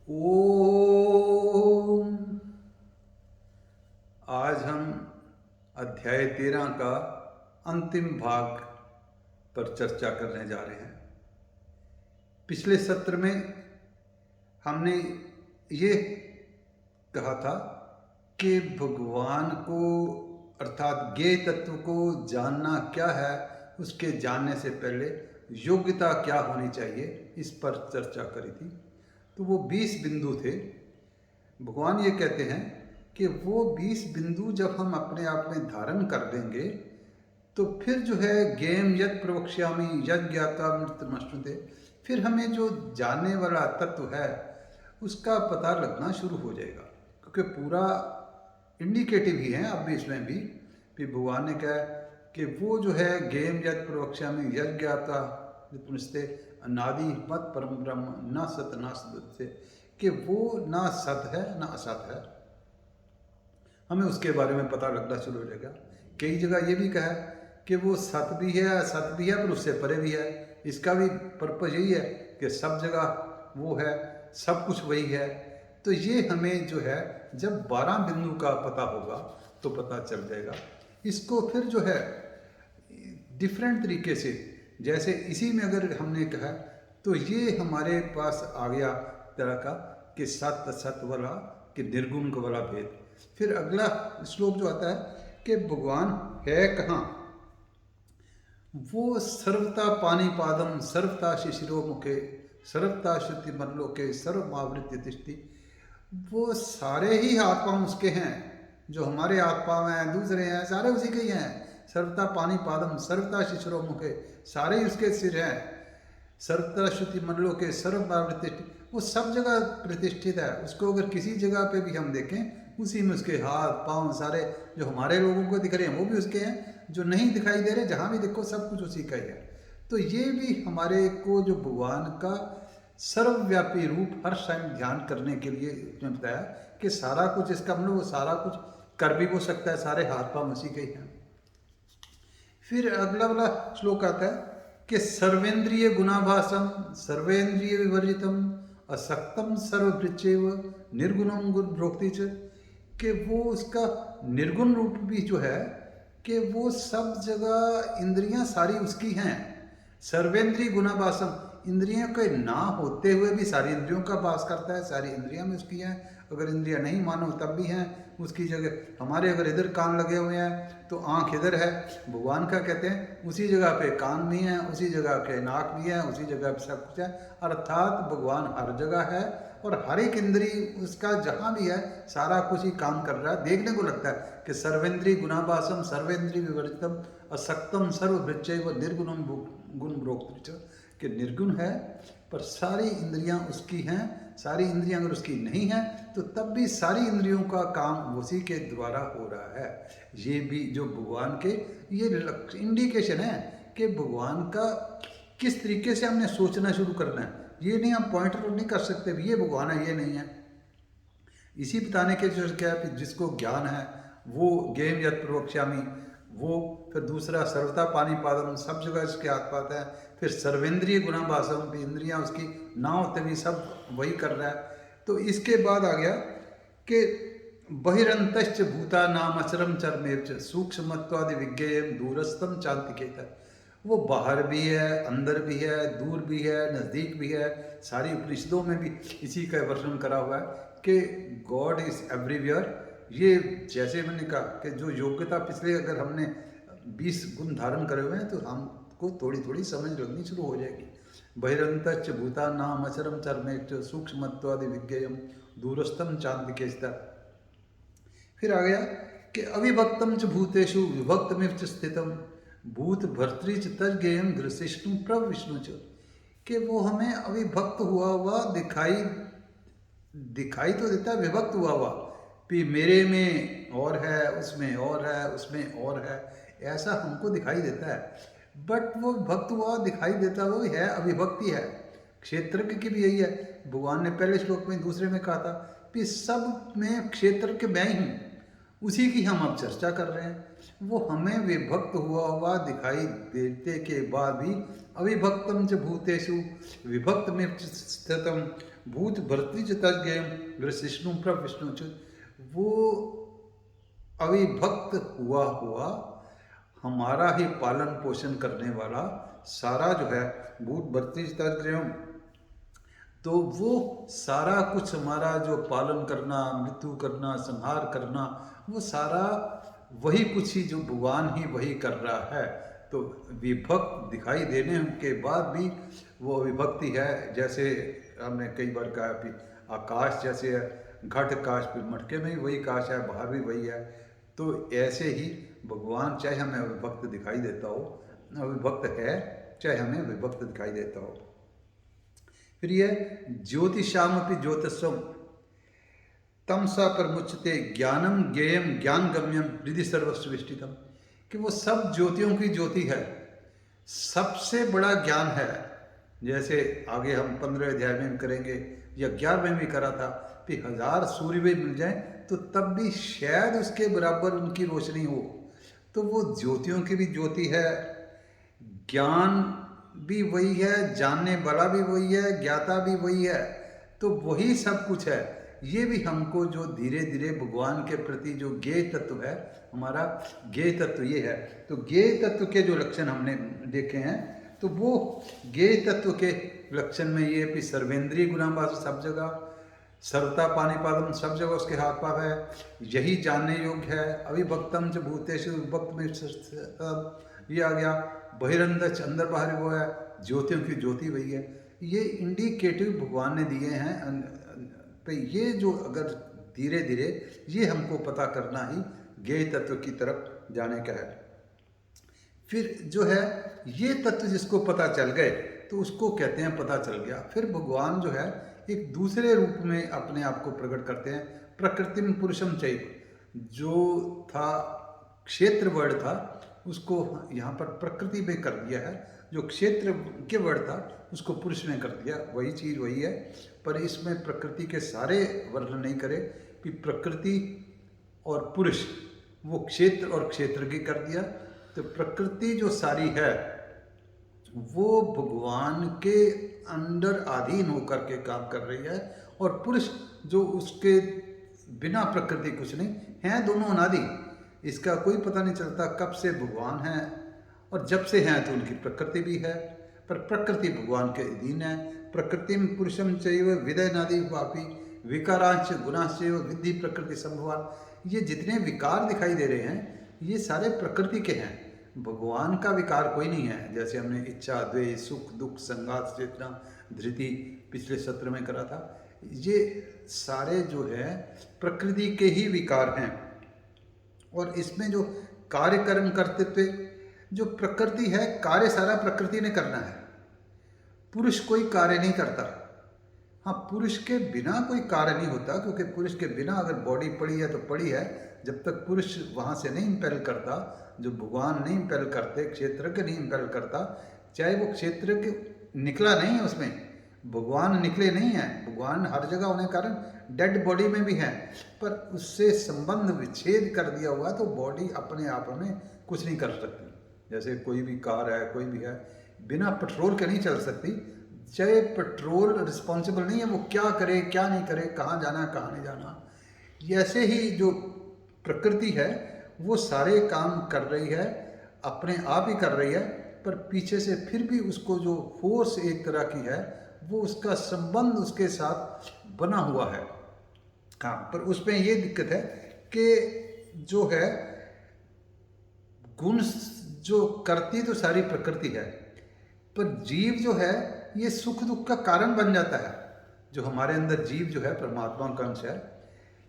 ओम। आज हम अध्याय 13 का अंतिम भाग पर चर्चा करने जा रहे हैं। पिछले सत्र में हमने ये कहा था कि भगवान को अर्थात ज्ञेय तत्व को जानना क्या है, उसके जानने से पहले योग्यता क्या होनी चाहिए, इस पर चर्चा करी थी। तो वो 20 बिंदु थे। भगवान ये कहते हैं कि वो 20 बिंदु जब हम अपने आप में धारण कर लेंगे तो फिर जो है ज्ञेयं यत् प्रवक्ष्यामि यज्ञाता ज्ञाता मृत्युमश्नुते, फिर हमें जो जानने वाला तत्व है उसका पता लगना शुरू हो जाएगा। क्योंकि पूरा इंडिकेटिव ही है अब भी इसमें भी भगवान ने कहा कि वो जो है ज्ञेयं यत् प्रवक्ष्यामि यज्ञाता ज्ञाता मृत्युमश्नुते अनादि मत परम ब्रह्म न सत न सदस्य, कि वो ना सत है ना असत है। हमें उसके बारे में पता लगना शुरू हो जाएगा। कई जगह ये भी कहा है कि वो सत भी है असत भी है पर उससे परे भी है। इसका भी पर्पज यही है कि सब जगह वो है, सब कुछ वही है। तो ये हमें जो है जब 12 बिंदु का पता होगा तो पता चल जाएगा। इसको फिर जो है डिफरेंट तरीके से, जैसे इसी में अगर हमने कहा तो ये हमारे पास आ गया तरह का कि सत असत वाला, कि निर्गुण का वाला भेद। फिर अगला श्लोक जो आता है कि भगवान है कहाँ, वो सर्वता पानीपादम सर्वता शिशिरो मुखे सर्वता श्रुति मल्लोके सर्वमावृत्य तिष्ठति। वो सारे ही हाथ पाँव उसके हैं, जो हमारे हाथ पाँव हैं दूसरे हैं सारे उसी के ही हैं। सर्वता पानीपादम सर्वता शिशिरो मुखे, सारे ही उसके सिर हैं। सर्वता श्रुति मंडलों के सर्वमावृत्य, वो सब जगह प्रतिष्ठित है। उसको अगर किसी जगह पे भी हम देखें उसी में उसके हाथ पाँव सारे जो हमारे लोगों को दिख रहे हैं वो भी उसके हैं, जो नहीं दिखाई दे रहे जहाँ भी देखो सब कुछ उसी का ही है। तो ये भी हमारे को जो भगवान का सर्वव्यापी रूप हर टाइम ध्यान करने के लिए उसने बताया कि सारा कुछ इसका मतलब वो सारा कुछ कर भी वो सकता है, सारे हाथ पाँव उसी के ही हैं। फिर अगला वाला श्लोक आता है कि सर्वेंद्रिय गुणाभासम सर्वेंद्रिय विवर्जितम असक्तम सर्वभृचेव निर्गुणम गुण भोक्ति च, कि वो उसका निर्गुण रूप भी जो है कि वो सब जगह इंद्रियां सारी उसकी हैं। सर्वेंद्रिय गुणाभासम, इंद्रियों के ना होते हुए भी सारी इंद्रियों का वास करता है, सारी इंद्रियां में उसकी हैं। अगर इंद्रियां नहीं मानो तब भी हैं उसकी जगह। हमारे अगर इधर कान लगे हुए हैं तो आंख इधर है, भगवान का कहते हैं उसी जगह पे कान भी हैं, उसी जगह के नाक भी है, उसी जगह पे सब कुछ है। अर्थात भगवान हर जगह है और हर एक इंद्रिय उसका जहाँ भी है सारा कुछ ही काम कर रहा है। देखने को लगता है कि सर्वेंद्रिय गुणाभासम सर्वेंद्रिय विवर्जितम असक्तम सर्वभृच्चैव निर्गुणम गुण भोक्तृ, कि निर्गुण है पर सारी इंद्रियां उसकी हैं। सारी इंद्रियां अगर उसकी नहीं हैं तो तब भी सारी इंद्रियों का काम उसी के द्वारा हो रहा है। ये भी जो भगवान के ये इंडिकेशन है कि भगवान का किस तरीके से हमने सोचना शुरू करना है। ये नहीं हम पॉइंट आउट नहीं कर सकते ये भगवान है ये नहीं है। इसी बताने के जो क्या है जिसको ज्ञान है वो ज्ञेयं यत् प्रवक्ष्यामि, वो फिर दूसरा सर्वता पानीपादम सब जगह इसके हाथ पाता है। फिर सर्वेंद्रिय गुणाभासम भी इंद्रियां उसकी ना होते भी सब वही कर रहा है। तो इसके बाद आ गया कि बहिरंतश्च भूता नाम अचरम चरमेव सूक्ष्मत्वादि विज्ञेयम दूरस्थम चांतिकेत, वो बाहर भी है अंदर भी है दूर भी है नज़दीक भी है। सारी उपनिषदों में भी इसी का वर्णन करा हुआ है कि गॉड इज़ एवरीवेयर। ये जैसे मैंने कहा कि जो योग्यता पिछले अगर हमने 20 गुण धारण करे हुए हैं तो हमको थोड़ी थोड़ी समझ लगनी शुरू हो जाएगी। बहिरंतच भूता नाम अचरम चरमेच सूक्ष्मत्वादि विज्ञेयम दूरस्थम चांदिके। फिर आ गया कि अविभक्तम च भूतेषु विभक्तमिव च स्थितम भूत भर्तृ च तज्ञेयम घृशिष्णु प्रभ विष्णु च, कि वो हमें अविभक्त हुआ दिखाई तो देता है, विभक्त हुआ कि मेरे में और है उसमें और है उसमें और है, ऐसा हमको दिखाई देता है। बट वो भक्त हुआ दिखाई देता वो है अविभक्ति है। क्षेत्रज्ञ की भी यही है। भगवान ने पहले श्लोक में दूसरे में कहा था कि सब में क्षेत्रज्ञ मैं ही हूँ, उसी की हम अब चर्चा कर रहे हैं। वो हमें विभक्त हुआ दिखाई देते के बाद भी अविभक्तम च भूतेषु विभक्त में स्थितम भूत भर्तृ तज्ञेयम ग्रसिष्णु प्रविष्णु च, वो अविभक्त हुआ हुआ हमारा ही पालन पोषण करने वाला सारा जो है भूत भर्तृ तज्ञेयम, तो वो सारा कुछ हमारा जो पालन करना, मृत्यु करना, संहार करना, वो सारा वही कुछ ही जो भगवान ही वही कर रहा है। तो विभक्त दिखाई देने के बाद भी वो विभक्ति है। जैसे हमने कई बार कहा कि आकाश जैसे है, घट काश, फिर मटके में भी वही काश है, बाहर भी वही है। तो ऐसे ही भगवान चाहे हमें अविभक्त दिखाई देता हो, अविभक्त है, चाहे हमें विभक्त दिखाई देता हो। फिर यह ज्योतिषामपि ज्योतिषम तमसा परमुच्यते ज्ञानम ज्ञेयम ज्ञान गम्यम हृदि सर्वस्व विष्टितम, कि वो सब ज्योतियों की ज्योति है, सबसे बड़ा ज्ञान है। जैसे आगे हम 15वें अध्याय में करेंगे या 11वें में करा था कि 1000 सूर्य भी मिल जाए तो तब भी शायद उसके बराबर उनकी रोशनी हो। तो वो ज्योतियों की भी ज्योति है, ज्ञान भी वही है, जानने वाला भी वही है, ज्ञाता भी वही है, तो वही सब कुछ है। ये भी हमको जो धीरे धीरे भगवान के प्रति जो ज्ञेय तत्व है, हमारा ज्ञेय तत्व ये है। तो ज्ञेय तत्व के जो लक्षण हमने देखे हैं, तो वो ज्ञेय तत्व के लक्षण में ये भी सर्वेंद्रीय गुणाभास सब जगह, सर्वता पाणिपादम सब जगह उसके हाथ पाव है, यही जानने योग्य है। अविभक्तम च भूतेषु विभक्त में ये आ गया, बहिरंदच अंदर बाहर वो है, ज्योतियों की ज्योति वही है। ये इंडिकेटिव भगवान ने दिए हैं पे, ये जो अगर धीरे धीरे ये हमको पता करना ही ज्ञेय तत्व की तरफ जाने का है। फिर जो है ये तत्व जिसको पता चल गए तो उसको कहते हैं पता चल गया। फिर भगवान जो है एक दूसरे रूप में अपने आप को प्रकट करते हैं, प्रकृति में पुरुषम चैव, जो था क्षेत्र वर्ड था उसको यहाँ पर प्रकृति में कर दिया है, जो क्षेत्र के वर्ड था उसको पुरुष में कर दिया, वही चीज़ वही है। पर इसमें प्रकृति के सारे वर्णन नहीं करे कि प्रकृति और पुरुष, वो क्षेत्र और क्षेत्र की कर दिया। तो प्रकृति जो सारी है वो भगवान के अंडर अधीन होकर के काम कर रही है, और पुरुष जो उसके बिना प्रकृति कुछ नहीं है, दोनों अनादि, इसका कोई पता नहीं चलता कब से भगवान है, और जब से हैं तो उनकी प्रकृति भी है, पर प्रकृति भगवान के अधीन है। प्रकृति में पुरुषम चैव विदयनादि वापी विकारांश गुणाश्चैव विद्धि प्रकृति संभवान, ये जितने विकार दिखाई दे रहे हैं ये सारे प्रकृति के हैं, भगवान का विकार कोई नहीं है। जैसे हमने इच्छा, द्वेष, सुख दुख, संघात, चेतना, धृति पिछले सत्र में करा था, ये सारे जो है प्रकृति के ही विकार हैं। और इसमें जो कार्य कर्म कर्तृत्व, जो प्रकृति है, कार्य सारा प्रकृति ने करना है, पुरुष कोई कार्य नहीं करता। हाँ, पुरुष के बिना कोई कार्य नहीं होता, क्योंकि पुरुष के बिना अगर बॉडी पड़ी है तो पड़ी है, जब तक पुरुष वहाँ से नहीं इंपेल करता, जो भगवान नहीं इंपेल करते, क्षेत्र के नहीं इंपेल करता, चाहे वो क्षेत्र के निकला नहीं है उसमें, भगवान निकले नहीं हैं, भगवान हर जगह होने के कारण डेड बॉडी में भी हैं, पर उससे संबंध विच्छेद कर दिया हुआ तो बॉडी अपने आप में कुछ नहीं कर सकती। जैसे कोई भी कार है, कोई भी है, बिना पेट्रोल के नहीं चल सकती, चाहे पेट्रोल रिस्पॉन्सिबल नहीं है, वो क्या करे क्या नहीं करे, कहाँ जाना कहाँ नहीं जाना। ऐसे ही जो प्रकृति है वो सारे काम कर रही है, अपने आप ही कर रही है, पर पीछे से फिर भी उसको जो फोर्स एक तरह की है, वो उसका संबंध उसके साथ बना हुआ है। हाँ, पर उसमें ये दिक्कत है कि जो है गुण जो करती तो सारी प्रकृति है, पर जीव जो है ये सुख दुख का कारण बन जाता है। जो हमारे अंदर जीव जो है परमात्मा का अंश है,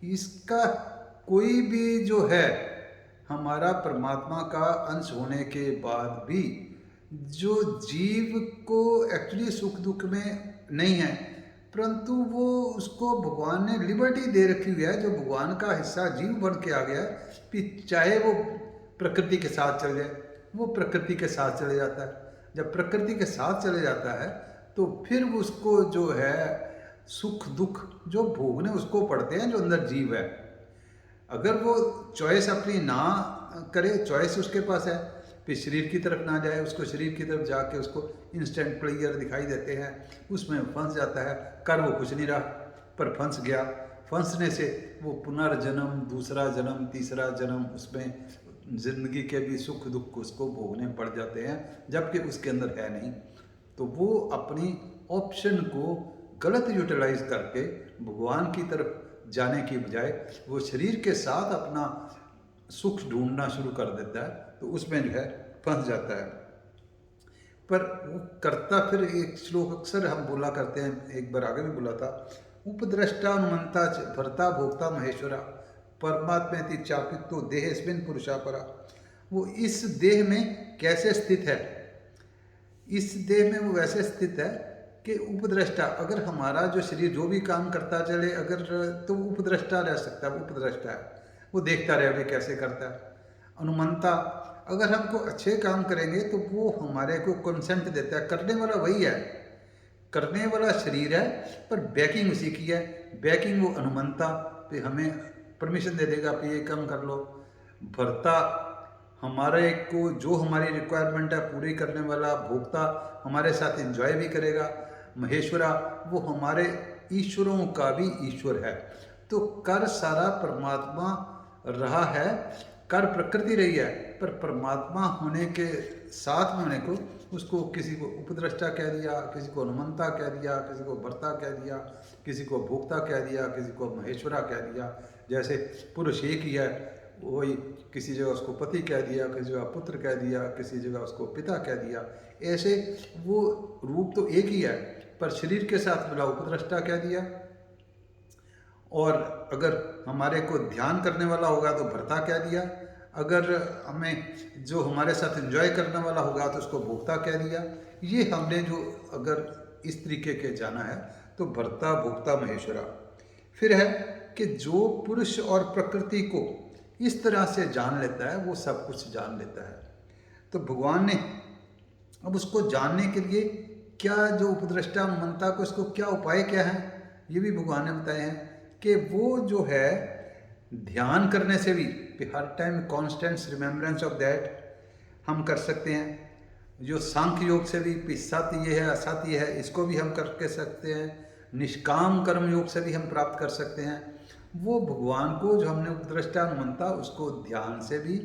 इसका कोई भी जो है हमारा परमात्मा का अंश होने के बाद भी जो जीव को एक्चुअली सुख दुख में नहीं है, परंतु वो उसको भगवान ने लिबर्टी दे रखी हुई है, जो भगवान का हिस्सा जीव बन के आ गया है कि चाहे वो प्रकृति के साथ चले जाए, वो प्रकृति के साथ चले जाता है। जब प्रकृति के साथ चले जाता है तो फिर उसको जो है सुख दुख जो भोगने उसको पड़ते हैं, जो अंदर जीव है। अगर वो चॉइस अपनी ना करे, चॉइस उसके पास है, फिर शरीर की तरफ ना जाए, उसको शरीर की तरफ जाके उसको इंस्टेंट प्लेयर दिखाई देते हैं, उसमें फंस जाता है। कर वो कुछ नहीं रहा, पर फंस गया। फंसने से वो पुनर्जन्म, दूसरा जन्म, तीसरा जन्म, उसमें जिंदगी के भी सुख दुख उसको भोगने पड़ जाते हैं, जबकि उसके अंदर है नहीं। तो वो अपनी ऑप्शन को गलत यूटिलाइज करके भगवान की तरफ जाने की बजाय वो शरीर के साथ अपना सुख ढूंढना शुरू कर देता है, तो उसमें जो है फंस जाता है। पर वो करता फिर एक श्लोक अक्सर हम बोला करते हैं, एक बार आगे भी बोला था, उपद्रष्टा अनुमंता भर्ता भोक्ता महेश्वरा परमात्मेति चापितो देहेस्मिन् पुरुषा परा। वो इस देह में कैसे स्थित है? इस देह में वो वैसे स्थित है कि उपद्रष्टा, अगर हमारा जो शरीर जो भी काम करता चले, अगर तो उपद्रष्टा रह सकता है, वो उपद्रष्टा है, वो देखता रहे अभी कैसे करता है। अनुमंता, अगर हमको अच्छे काम करेंगे तो वो हमारे को कंसेंट देता है, करने वाला वही है, करने वाला शरीर है, पर बैकिंग उसी की है। बैकिंग वो अनुमंता पे हमें परमिशन दे देगा कि ये काम कर लो। भर्ता, हमारे को जो हमारी रिक्वायरमेंट है पूरी करने वाला। भोक्ता, हमारे साथ एंजॉय भी करेगा। महेश्वरा, वो हमारे ईश्वरों का भी ईश्वर है। तो कर सारा परमात्मा रहा है, कर प्रकृति रही है, पर परमात्मा होने के साथ में होने को उसको किसी को उपद्रष्टा कह दिया, किसी को अनुमंता कह दिया, किसी को भर्ता कह दिया, किसी को भोक्ता कह दिया, किसी को महेश्वरा कह दिया। जैसे पुरुष एक ही है, वही किसी जगह उसको पति कह दिया, किसी जगह पुत्र कह दिया, किसी जगह उसको पिता कह दिया। ऐसे वो रूप तो एक ही है, पर शरीर के साथ मिला उपद्रष्टा कह दिया। और अगर हमारे को ध्यान करने वाला होगा तो भर्ता कह दिया, अगर हमें जो हमारे साथ एंजॉय करने वाला होगा तो उसको भोक्ता कह दिया। ये हमने जो अगर इस तरीके के जाना है तो भर्ता भोक्ता महेश्वरा। फिर है कि जो पुरुष और प्रकृति को इस तरह से जान लेता है वो सब कुछ जान लेता है। तो भगवान ने अब उसको जानने के लिए क्या, जो उपद्रष्टा मनता को, इसको क्या उपाय क्या है, ये भी भगवान ने बताए हैं कि वो जो है ध्यान करने से भी हर time constant remembrance of that हम कर सकते हैं। जो सांख्य योग से भी सत ये है असत ये है, इसको भी हम करके सकते हैं। निष्काम कर्म योग से भी हम प्राप्त कर सकते हैं। वो भगवान को जो हमने उपद्रष्टा अनुमंता, उसको ध्यान से भी,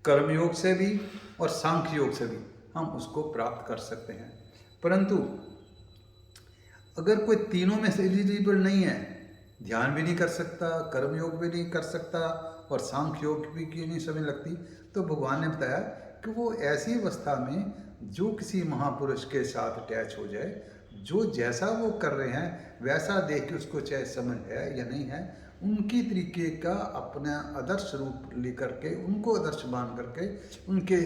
कर्मयोग से भी और सांख्य योग से भी हम उसको प्राप्त कर सकते हैं। परंतु अगर कोई तीनों में से एलिजिबल नहीं है, ध्यान भी नहीं कर सकता, कर्मयोग भी नहीं कर सकता और सांख्य योग भी की नहीं समझ लगती, तो भगवान ने बताया कि वो ऐसी अवस्था में जो किसी महापुरुष के साथ अटैच हो जाए, जो जैसा वो कर रहे हैं वैसा देख के उसको चाहे समझ है या नहीं है, उनकी तरीके का अपना आदर्श रूप लेकर के, उनको आदर्श मान करके उनके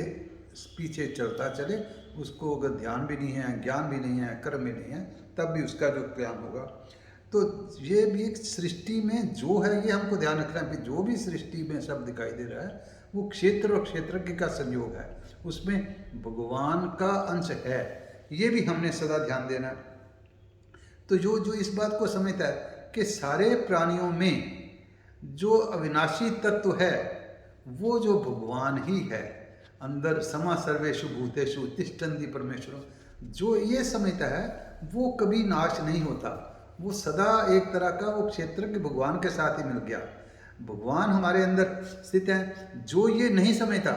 पीछे चलता चले। उसको अगर ध्यान भी नहीं है, ज्ञान भी नहीं है, कर्म भी नहीं है, तब भी उसका जो ज्ञान होगा। तो ये भी एक सृष्टि में जो है, ये हमको ध्यान रखना है कि जो भी सृष्टि में सब दिखाई दे रहा है वो क्षेत्र और क्षेत्रज्ञ का संयोग है, उसमें भगवान का अंश है, ये भी हमने सदा ध्यान देना है। तो जो जो इस बात को समझता है कि सारे प्राणियों में जो अविनाशी तत्व है वो जो भगवान ही है, अंदर समा सर्वेषु भूतेषु तिष्ठन्ति परमेश्वर, जो ये समझता है वो कभी नाश नहीं होता, वो सदा एक तरह का वो क्षेत्रज्ञ भगवान के साथ ही मिल गया। भगवान हमारे अंदर स्थित है। जो ये नहीं समझता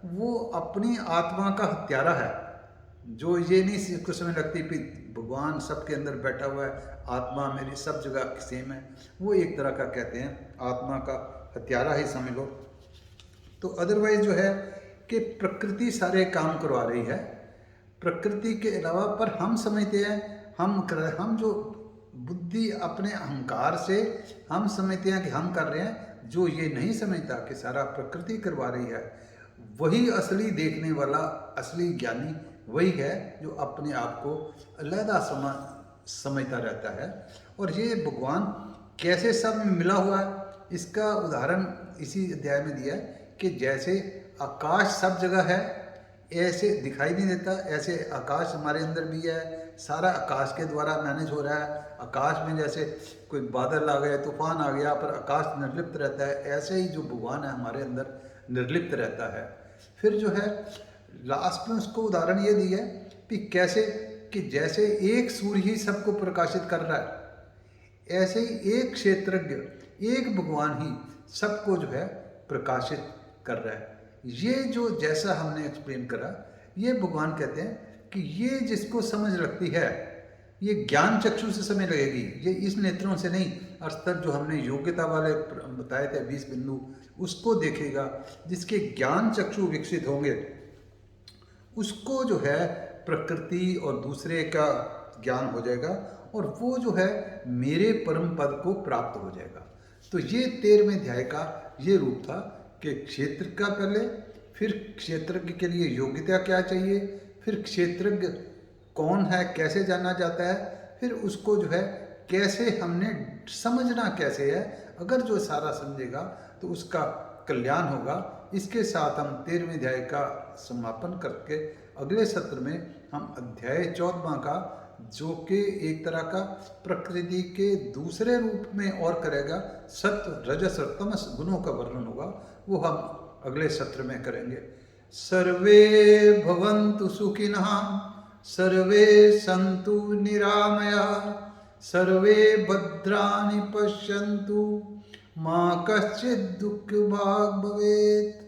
वो अपनी आत्मा का हत्यारा है। जो ये नहीं कुछ समझ लगती कि भगवान सबके अंदर बैठा हुआ है, आत्मा मेरी सब जगह सेम है, वो एक तरह का कहते हैं आत्मा का हत्यारा ही समझ लो। तो अदरवाइज जो है कि प्रकृति सारे काम करवा रही है, प्रकृति के अलावा, पर हम समझते हैं हम जो बुद्धि अपने अहंकार से हम समझते हैं कि हम कर रहे हैं, जो ये नहीं समझता कि सारा प्रकृति करवा रही है, वही असली देखने वाला असली ज्ञानी वही है जो अपने आप को अलहदा समझता रहता है। और ये भगवान कैसे सब में मिला हुआ है, इसका उदाहरण इसी अध्याय में दिया है कि जैसे आकाश सब जगह है, ऐसे दिखाई नहीं देता, ऐसे आकाश हमारे अंदर भी है, सारा आकाश के द्वारा मैनेज हो रहा है। आकाश में जैसे कोई बादल आ गए, तूफान आ गया, पर आकाश निर्लिप्त रहता है, ऐसे ही जो भगवान है हमारे अंदर निर्लिप्त रहता है। फिर जो है लास्ट में उसको उदाहरण ये दिया है कि कैसे, कि जैसे एक सूर्य ही सबको प्रकाशित कर रहा है, ऐसे ही एक क्षेत्रज्ञ, एक भगवान ही सबको जो है प्रकाशित कर रहा है। ये जो जैसा हमने एक्सप्लेन करा, ये भगवान कहते हैं कि ये जिसको समझ लगती है, ये ज्ञान चक्षु से समझ लगेगी, ये इस नेत्रों से नहीं, अस्तर जो हमने योग्यता वाले बताए थे 20 बिंदु, उसको देखेगा। जिसके ज्ञान चक्षु विकसित होंगे उसको जो है प्रकृति और दूसरे का ज्ञान हो जाएगा, और वो जो है मेरे परम पद को प्राप्त हो जाएगा। तो ये 13वें अध्याय का ये रूप था कि क्षेत्र का पहले, फिर क्षेत्रज्ञ के लिए योग्यता क्या चाहिए, फिर क्षेत्रज्ञ कौन है, कैसे जाना जाता है, फिर उसको जो है कैसे हमने समझना कैसे है। अगर जो सारा समझेगा तो उसका कल्याण होगा। इसके साथ हम 13वें अध्याय का समापन करके अगले सत्र में हम अध्याय 14वां का, जो कि एक तरह का प्रकृति के दूसरे रूप में और करेगा, सत्व रजस और तमस गुणों का वर्णन होगा, वो हम अगले सत्र में करेंगे। सर्वे भवन्तु सुखिनः, सर्वे सन्तु निरामयाः, सर्वे भद्राणि पश्यन्तु, मा कश्चित् दुःखभाग् भवेत्।